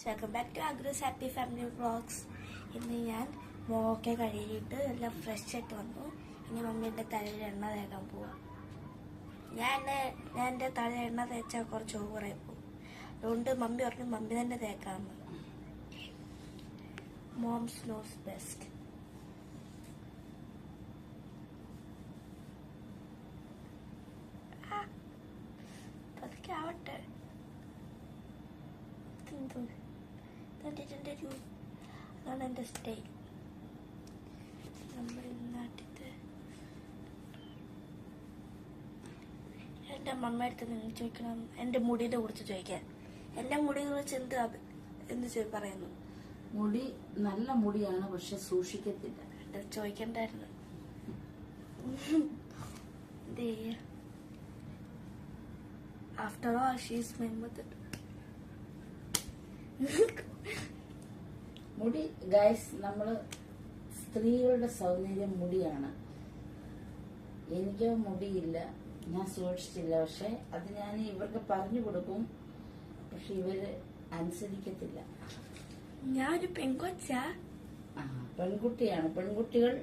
Welcome back to Agrus happy family vlogs. ഇന്ന് ഞാൻ മുഖമൊക്കെ കഴുകിയിട്ട് എല്ലാം ഫ്രഷ് ആയിട്ട് വന്നു. ഇനി മമ്മീൻ്റെ തലയിൽ എണ്ണ തേക്കാൻ പോവാം. ഞാൻ എൻ്റെ തലയിൽ എണ്ണ തേച്ചാൽ കുറച്ച് ഓവറായി പോകും. അതുകൊണ്ട് മമ്മി പറഞ്ഞു മമ്മി തന്നെ തേക്കാമെന്ന്. Moms nose best. പതുക്കെ ആവട്ടെ. അതാണ് എൻ്റെ സ്റ്റൈൽ. നമ്മുടെ നാട്ടിലത്തെ എൻ്റെ മമ്മയടുത്ത് നിങ്ങൾ ചോദിക്കണം എൻ്റെ മുടിയെ കുറിച്ച് ചോദിക്കാൻ. എൻ്റെ മുടിയെ കുറിച്ച് എന്ത് പറയുന്നു? മുടി നല്ല മുടിയാണ്, പക്ഷെ സൂക്ഷിക്കത്തില്ല. ചോദിക്കണ്ടായിരുന്നു. After all, she's my mother. മുടി ഗൈസ്, നമ്മള് സ്ത്രീകളുടെ സൗന്ദര്യം മുടിയാണ്. എനിക്കോ മുടിയില്ല, ഞാൻ സൂക്ഷിച്ചില്ല. പക്ഷെ അത് ഞാൻ ഇവർക്ക് പറഞ്ഞു കൊടുക്കും, പക്ഷെ ഇവര് അനുസരിക്കത്തില്ല. ഞാനൊരു പെൺകൊച്ചാ. പെൺകുട്ടിയാണ്. പെൺകുട്ടികൾ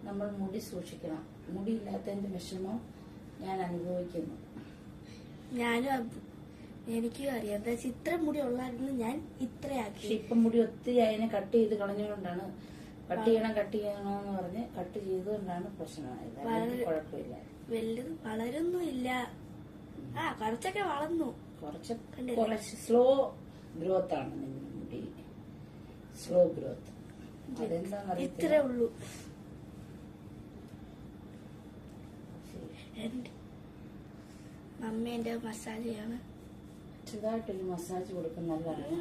നമ്മൾ മുടി സൂക്ഷിക്കണം. മുടിയില്ലാത്തതിന്റെ വിഷമം ഞാൻ അനുഭവിക്കുന്നു. എനിക്കും അറിയാം. എന്താ വെച്ചാൽ ഇത്ര മുടി ഉള്ളായിരുന്നു ഞാൻ ഇത്രയാക്കി. ഇപ്പൊ മുടി ഒത്തിരി അതിനെ കട്ട് ചെയ്ത് കളഞ്ഞുകൊണ്ടാണ്. കട്ട് ചെയ്യണമെന്ന് പറഞ്ഞ് കട്ട് ചെയ്തുകൊണ്ടാണ് പ്രശ്നമായത്. കുഴപ്പമില്ല, വലുത് വളരൊന്നുമില്ല. കുറച്ചൊക്കെ വളർന്നു. കുറച്ച് സ്ലോ ഗ്രോത്ത് ആണ് നിങ്ങളുടെ മുടി. Slow growth. അതെന്താണെന്ന് ഇത്രേ ഉള്ളൂ. മമ്മി എന്റെ മസാജ് ചെയ്യാണ്. ചെറുതായിട്ടൊരു മസാജ് കൊടുക്കുന്ന നല്ലതാണ്.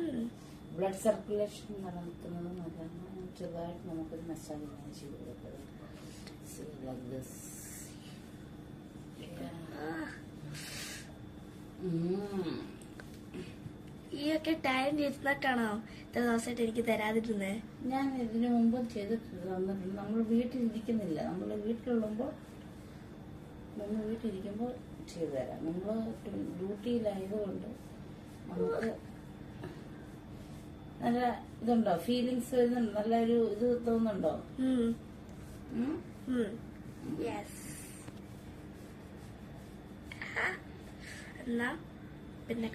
ബ്ലഡ് സർക്കുലേഷൻ നടക്കുന്നത് നല്ലതാണ്. ചെറുതായിട്ട് നമുക്കൊരു മസാജ് ചെയ്ത് കൊടുക്കുന്നത്. ഈ ഒക്കെ ടൈം ചെയ്തിട്ടാണോ ഇത്ര ദിവസമായിട്ട് എനിക്ക് തരാതിരുന്നേ? ഞാൻ ഇതിനു മുമ്പ് ചെയ്ത് തന്നിട്ടുണ്ട്. നമ്മൾ വീട്ടിലിരിക്കുന്നില്ല. നമ്മൾ വീട്ടിലുള്ളപ്പോൾ ചെയ്തു തരാം. നമ്മൾ ഡ്യൂട്ടിയിലായതുകൊണ്ട് നമുക്ക് നല്ല ഇതുണ്ടോ, ഫീലിങ്സ് വരുന്നുണ്ടോ, നല്ലൊരു ഇത് തോന്നുന്നുണ്ടോ? എന്നാ പിന്നെ